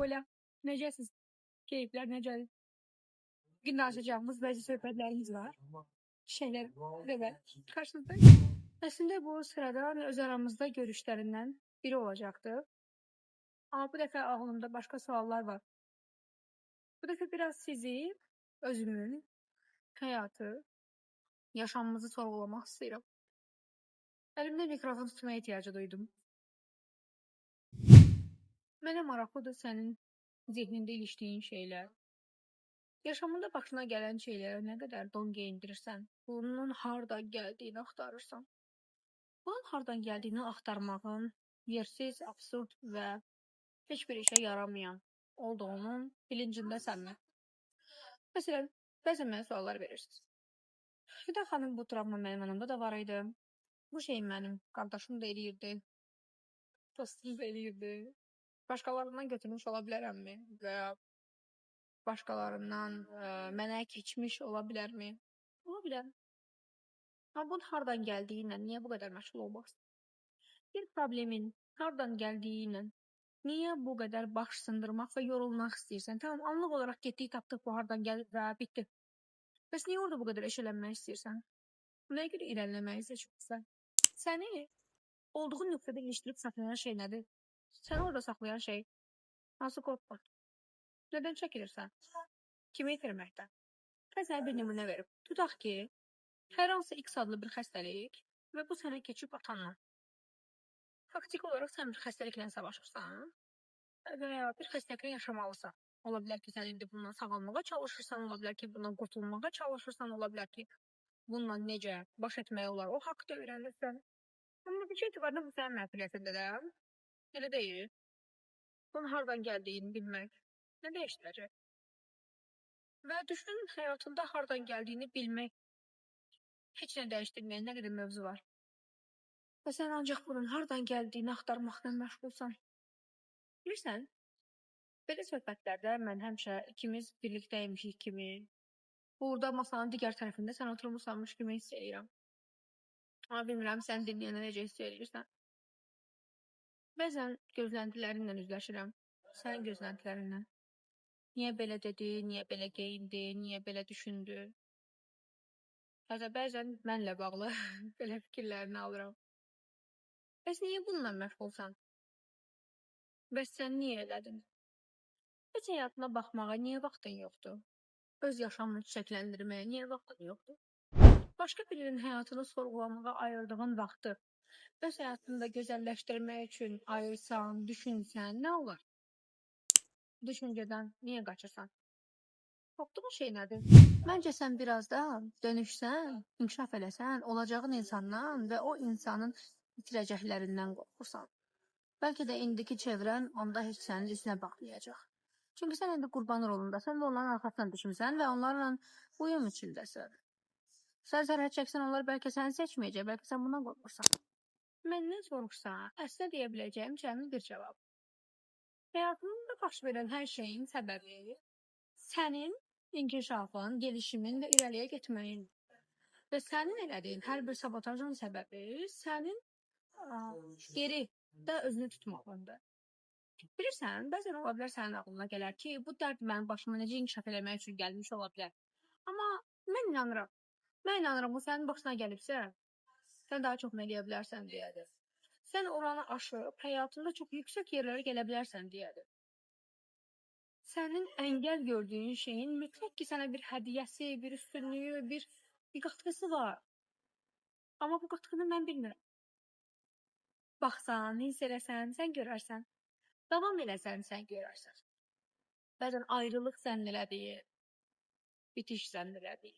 Ola, necəsiz? Keyiflər necədir? Bugün danışacağımız bəzi söhbətlərimiz var. Şeylər və qarşınızda. Əslində bu sırada öz aramızda görüşlərindən biri olacaqdı. Amma bu dəfə ağlımda başqa suallar var. Bu dəfə biraz sizi, özümün, həyatı, yaşamımızı sorğulamaq istəyirəm. Əlimdə mikrofon tutmaya ehtiyacı duydum. Mənə maraqlıdır sənin zihnində ilişdiyin şeylər. Yaşamında başına gələn şeylərə nə qədər don geyindirirsən, bunun hardan gəldiyini axtarırsan. Bunun hardan gəldiyini axtarmağın yersiz, absurd və heç bir işə yaramayan olduğunun bilincindəsənmi? Məsələn, bəzən mənə suallar verirsiniz. Fidan xanım, bu travma mənim yanımda da var idi. Bu şey mənim qardaşım da eləyirdi. Dostum da eləyirdi. Başqalarından götürmüş ola bilərəmmi? Və ya başqalarından mənə keçmiş ola bilərmi? Ola bilər. Amma bunun hardan gəldiyi ilə niyə bu qədər məşğul olmaq istəyirsən? Bir problemin hardan gəldiyi ilə niyə bu qədər baş sındırmaq və yorulmaq istəyirsən? Tamam, anlıq olaraq getdik, tapdıq bu hardan gəlir və bitdi. Bəs niyə orada bu qədər eşələnmək istəyirsən? Nəyə görə irəliləməyi seçmirsən? Səni olduğun nöqtədə ilişdirib saxlayan şey nədir? Səni orada saxlayan şey hansı qorxun? Nədən çəkilirsən? Kimi itirməkdən? Mən sənə bir nümunə verib. Tutaq ki, hər hansı X adlı bir xəstəlik və bu sənə keçib atanla. Faktiki olaraq sən bir xəstəliklə savaşırsan və ya bir xəstəliklə yaşamalısan. Ola bilər ki, sən indi bundan sağalmağa çalışırsan, ola bilər ki, bundan qurtulmağa çalışırsan, ola bilər ki, bununla necə baş etmək olar, o haqda öyrənirsən. Amma bir şey etibarında bu sənin məsuliyyətindədir. Elə deyil. Bunun hardan gəldiyini bilmək nə dəyişdirəcək? Və düşünün, həyatında hardan gəldiyini bilmək heç nə dəyişdirməyən nə qədər mövzu var. Və sən ancaq bunun hardan gəldiyini axtarmaqla məşğulsan. Bilirsən, belə söhbətlərdə mən həmişə ikimiz birlikdəymişik kimi, burada masanın digər tərəfində sən oturmuşsanmış kimi hiss edirəm. Amma bilmirəm, sən dinləyənə necə hiss edirsən. Bəzən gözləntilərinlə üzləşirəm, sənin gözləntilərinlə. Niyə belə dedi, niyə belə geyindi, niyə belə düşündü? Hətta bəzən mənlə bağlı belə fikirlərini alıram. Bəs niyə bununla məşğulsan? Bəs sən niyə elədin? Heç həyatına baxmağa niyə vaxtın yoxdur? Öz yaşamını çiçəkləndirməyə niyə vaxtın yoxdur? Başqa birinin həyatını sorğulamağa ayırdığın vaxtı öz həyatını da gözəlləşdirmək üçün ayırsan, düşünsən, nə olar? Düşüncədən niyə qaçırsan? Qorxduğun şey nədir? Məncə sən biraz da dönüşsən, inkişaf eləsən, olacağın insandan və o insanın itirəcəklərindən qorxursan. Bəlkə də indiki çevrən onda heç sənin üzünə baxmayacaq. Çünki sən indi qurban rolundasan və onların arxasından düşmüsən və onlarla uyum içindəsən. Sən sərhəd çəksən, onlar bəlkə səni seçməyəcək, bəlkə sən bundan qorxursan. Məndən soruşsan, əslində deyə biləcəyim cəmi bir cavab. Həyatında baş verən hər şeyin səbəbi sənin inkişafın, gelişimin və irəliyə getməyin. Və sənin elədiyin hər bir sabotajın səbəbi sənin geri də özünü tutmağındır. Bilirsən, bəzən ola bilər sənin ağlına gələr ki, bu dərd mənim başıma necə inkişaf eləmək üçün gəlmiş ola bilər. Amma mən inanıram. Mən inanıram, bu sənin başına gəlibsə, sən daha çox nə eləyə bilərsən deyədir. Sən oranı aşıb, həyatında çox yüksək yerlərə gələ bilərsən deyədir. Sənin əngəl gördüyün şeyin mütləq ki, sənə bir hədiyyəsi, bir üstünlüyü, bir qatqısı var. Amma bu qatqını mən bilmirəm. Baxsan, hiss eləsən, sən görərsən. Davam eləsən, sən görərsən. Bəzən ayrılıq sənin elədiyi, bitiş sənin elədiyi,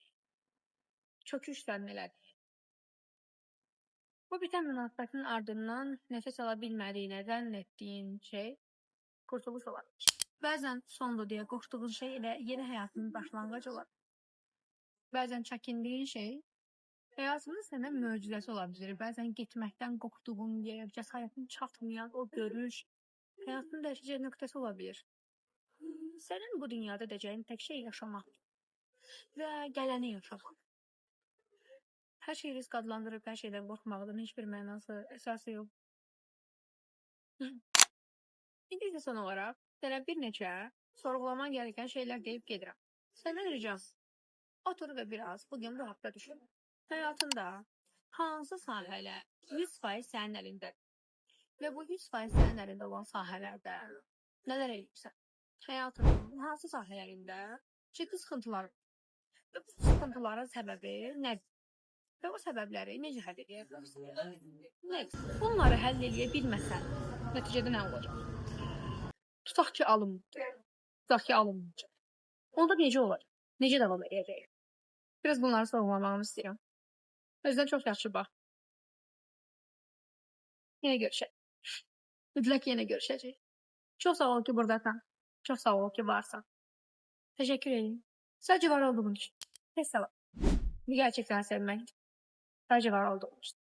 çöküş sənin elədiyi. Bu bitən münasibətin ardından nəfəs ala bilmədiyinə zənn etdiyin şey qurtuluş olar. Bəzən sondur deyə qorxduğun şey elə yeni həyatının başlanğıcı olar. Bəzən çəkindiyin şey həyatının sənə möcüzəsi ola bilir. Bəzən getməkdən qorxduğun yer, cəsarətin çatmayan o görüş həyatının dəyişəcək nöqtəsi ola bilir. Sənin bu dünyada edəcəyin tək şey yaşamaq və gələni yaşamaq. Hər şey risk adlandırıb, hər şeydən qorxmağının heç bir mənası, əsası yox. İndi isə son olaraq Sənə bir neçə sorğulaman gereken şeyler deyip gedirəm. Səndən ricam, otur və biraz bugün bu haqda düşün. Həyatında hansı sahələr 100% sənin əlindədir? Və bu 100% sənin əlində olan sahələrdə nələr edirsən? Həyatının hansı sahələrində ciddi sıxıntılar var? Və bu sıxıntıların səbəbi nədir? Və o səbəbləri necə həll edə bilərsən? Next. Bunları həll edə bilməsən, nəticədə nə olacaq? Tutaq ki, alınmayacaq. Tutaq ki, alınmayacaq. Onda necə olacaq? Necə davam edəcək? Biraz bunları sorğulamağını istəyirəm. Özünə çox yaxşı bax. Yenə görüşək. Mütləq yenə görüşəcək. Çox sağ ol ki, buradasan. Çox sağ ol ki, varsan. Teşekkür ederim. Sadece var olduğun için. Mesela. Bir gerçekten sevmek. Sadece var olduğun için.